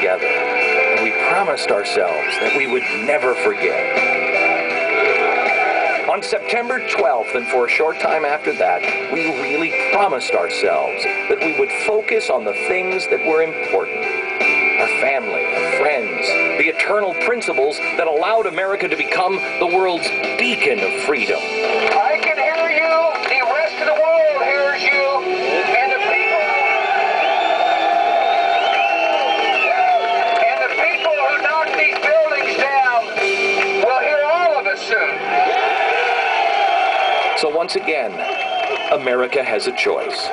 together. And we promised ourselves that we would never forget. On September 12th, and for a short time after that, we really promised ourselves that we would focus on the things that were important. Our family, our friends, the eternal principles that allowed America to become the world's beacon of freedom. I can hear you. The rest of the world hears you. And the people who knock these buildings down will hear all of us soon. So once again, America has a choice.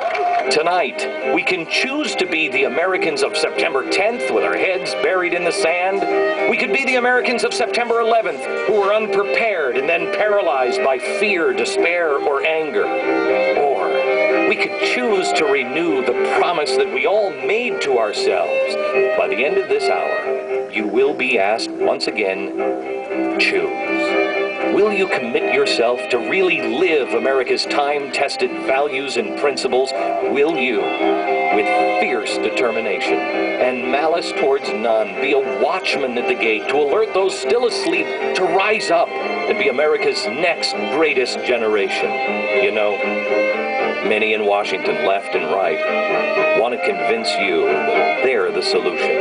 Tonight, we can choose to be the Americans of September 10th with our heads buried in the sand. We could be the Americans of September 11th who were unprepared and then paralyzed by fear, despair, or anger. Or we could choose to renew the promise that we all made to ourselves. By the end of this hour, you will be asked once again, choose. Will you commit yourself to really live America's time-tested values and principles? Will you, with fierce determination and malice towards none, be a watchman at the gate to alert those still asleep to rise up and be America's next greatest generation? You know, many in Washington, left and right, want to convince you that they're the solution.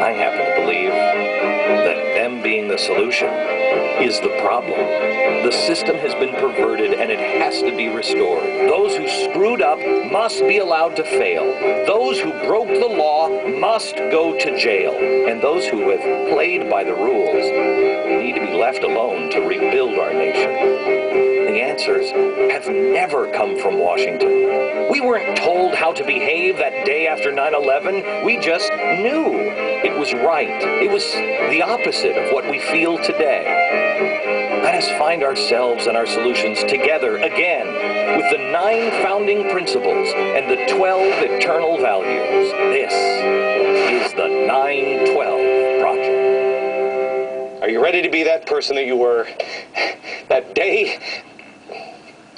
I happen to believe that them being the solution is the problem. The system has been perverted and it has to be restored. Those who screwed up must be allowed to fail. Those who broke the law must go to jail. And those who have played by the rules need to be left alone to rebuild our nation. The answers have never come from Washington. We weren't told how to behave that day after 9/11. We just knew it was right. It was the opposite of what we feel today. Let us find ourselves and our solutions together again with the 9 founding principles and the 12 eternal values. This is the 9/12 Project. Are you ready to be that person that you were that day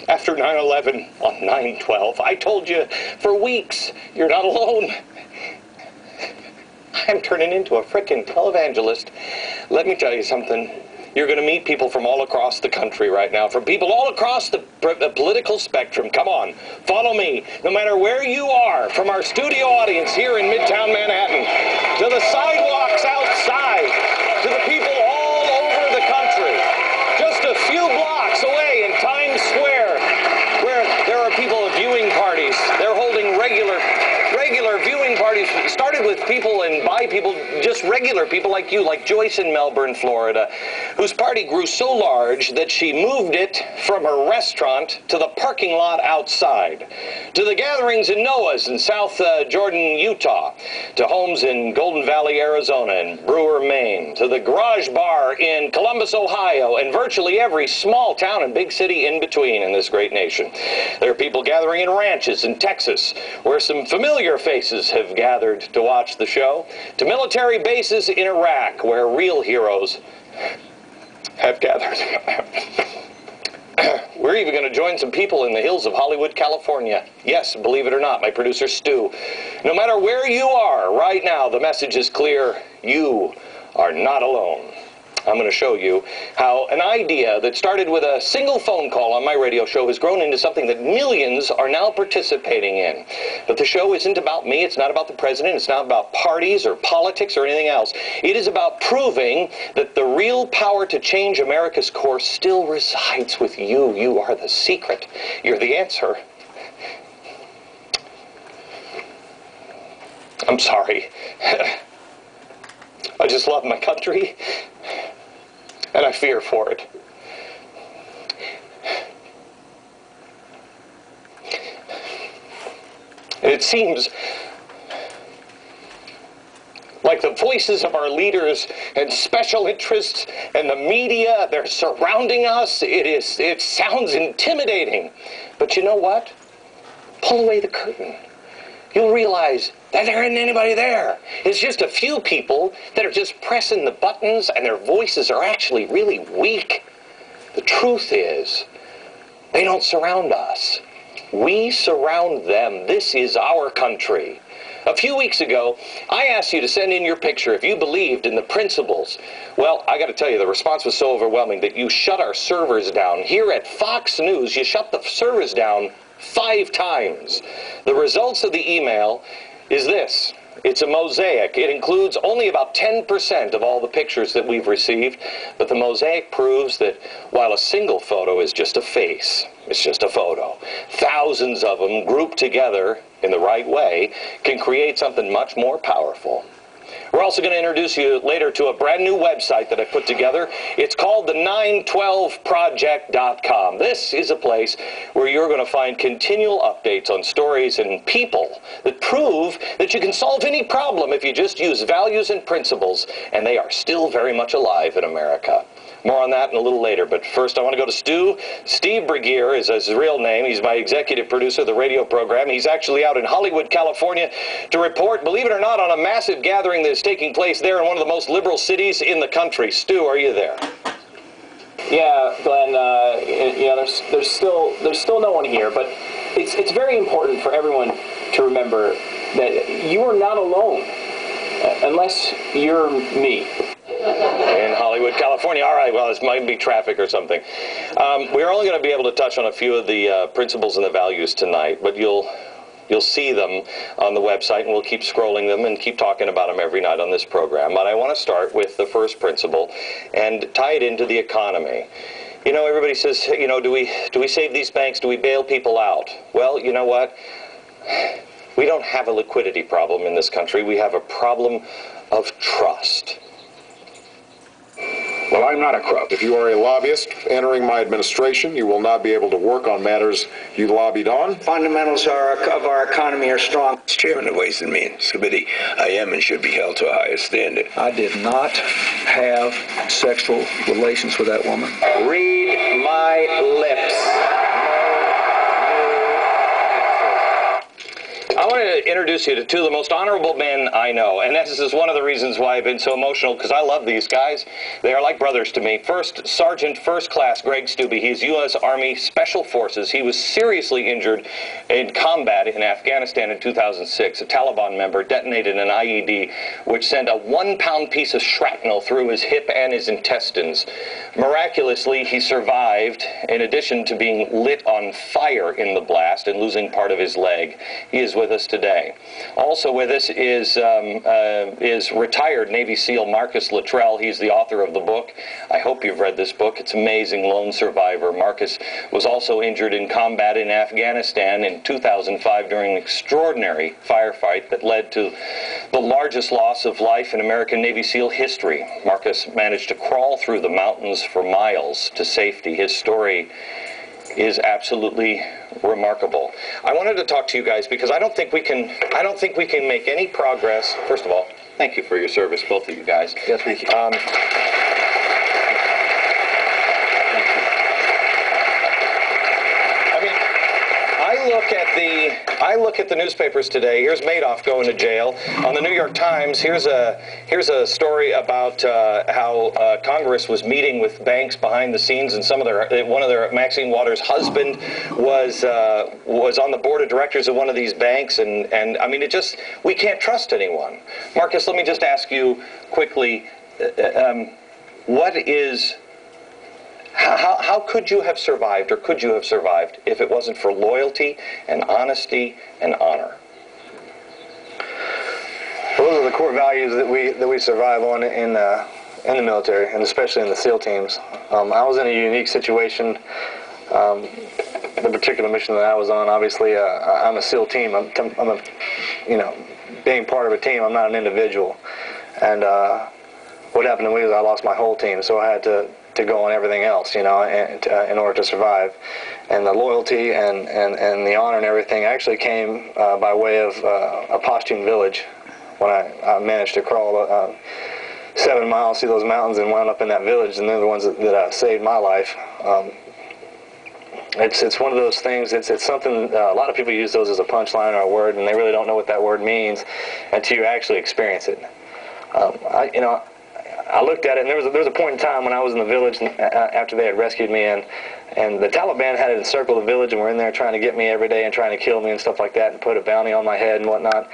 after 9/11 on 9/12? I told you for weeks, you're not alone. I'm turning into a frickin' televangelist. Let me tell you something. You're going to meet people from all across the country right now, from people all across the political spectrum. Come on, follow me. No matter where you are, from our studio audience here in Midtown Manhattan, to the sidewalks outside, to the people all over the country. Just a few blocks away in Times Square, where there are people at viewing parties. They're holding regular viewing parties. Started with people and by people, just regular people like you, like Joyce in Melbourne, Florida, whose party grew so large that she moved it from her restaurant to the parking lot outside, to the gatherings in Noah's in South Jordan, Utah, to homes in Golden Valley, Arizona, and Brewer, Maine, to the garage bar in Columbus, Ohio, and virtually every small town and big city in between in this great nation. There are people gathering in ranches in Texas, where some familiar faces have gathered to watch the show, to military bases in Iraq, where real heroes have gathered. We're even going to join some people in the hills of Hollywood, California. Yes, believe it or not, my producer Stu. No matter where you are right now, the message is clear. You are not alone. I'm going to show you how an idea that started with a single phone call on my radio show has grown into something that millions are now participating in. But the show isn't about me. It's not about the president. It's not about parties or politics or anything else. It is about proving that the real power to change America's course still resides with you. You are the secret. You're the answer. I'm sorry. I just love my country, and I fear for it. And it seems like the voices of our leaders and special interests and the media, they're surrounding us. It sounds intimidating. But you know what? Pull away the curtain. You'll realize that there isn't anybody there. It's just a few people that are just pressing the buttons, and their voices are actually really weak. The truth is, they don't surround us. We surround them. This is our country. A few weeks ago, I asked you to send in your picture if you believed in the principles. Well, I got to tell you, the response was so overwhelming that you shut our servers down. Here at Fox News, you shut the servers down 5 times. The results of the email is this. It's a mosaic. It includes only about 10% of all the pictures that we've received, but the mosaic proves that while a single photo is just a face, it's just a photo, thousands of them grouped together in the right way can create something much more powerful. We're also going to introduce you later to a brand new website that I put together. It's called the 912project.com. This is a place where you're going to find continual updates on stories and people that prove that you can solve any problem if you just use values and principles, and they are still very much alive in America. More on that in a little later, but first I want to go to Stu. Steve Bergier is his real name. He's my executive producer of the radio program. He's actually out in Hollywood, California to report, believe it or not, on a massive gathering that is taking place there in one of the most liberal cities in the country. Stu, are you there? Yeah, Glenn, there's still no one here, but it's very important for everyone to remember that you are not alone unless you're me. In Hollywood, California. All right, well, this might be traffic or something. We're only going to be able to touch on a few of the principles and the values tonight, but you'll see them on the website, and we'll keep scrolling them and keep talking about them every night on this program. But I want to start with the first principle and tie it into the economy. You know, everybody says, you know, do we save these banks? Do we bail people out? Well, you know what? We don't have a liquidity problem in this country. We have a problem of trust. Well, I'm not a crook. If you are a lobbyist entering my administration, you will not be able to work on matters you lobbied on. Fundamentals of our economy are strong. As chairman of Ways and Means Committee, I am and should be held to a higher standard. I did not have sexual relations with that woman. Read my lips. I want to introduce you to 2 of the most honorable men I know, and this is one of the reasons why I've been so emotional, because I love these guys. They are like brothers to me. First, Sergeant First Class Greg Stubbe. He's U.S. Army Special Forces. He was seriously injured in combat in Afghanistan in 2006. A Taliban member detonated an IED, which sent a 1-pound piece of shrapnel through his hip and his intestines. Miraculously, he survived, in addition to being lit on fire in the blast and losing part of his leg. He is with us today. Also with us is retired Navy SEAL Marcus Luttrell. He's the author of the book. I hope you've read this book. It's amazing. Lone survivor. Marcus was also injured in combat in Afghanistan in 2005 during an extraordinary firefight that led to the largest loss of life in American Navy SEAL history. Marcus managed to crawl through the mountains for miles to safety. His story is absolutely remarkable. I wanted to talk to you guys because I don't think we can make any progress. First of all, thank you for your service, both of you guys. Yes, thank you. I look at the newspapers today. Here's Madoff going to jail. On the New York Times, here's a story about how Congress was meeting with banks behind the scenes, and one of their Maxine Waters' husband was on the board of directors of one of these banks, and I mean, we can't trust anyone. Marcus, let me just ask you quickly, how could you have survived, or could you have survived, if it wasn't for loyalty and honesty and honor? Those are the core values that we survive on in the military, and especially in the SEAL teams. I was in a unique situation. The particular mission that I was on, obviously, I'm a SEAL team. Being part of a team, I'm not an individual. And what happened to me was I lost my whole team, so I had to go on everything else, in order to survive. And the loyalty and the honor and everything actually came by way of a Pashtun village, when I managed to crawl 7 miles through those mountains and wound up in that village, and they're the ones that saved my life. It's one of those things. It's something. A lot of people use those as a punchline or a word, and they really don't know what that word means until you actually experience it. I looked at it, and there was a point in time when I was in the village after they had rescued me, and the Taliban had encircled the village and were in there trying to get me every day and trying to kill me and stuff like that, and put a bounty on my head and whatnot.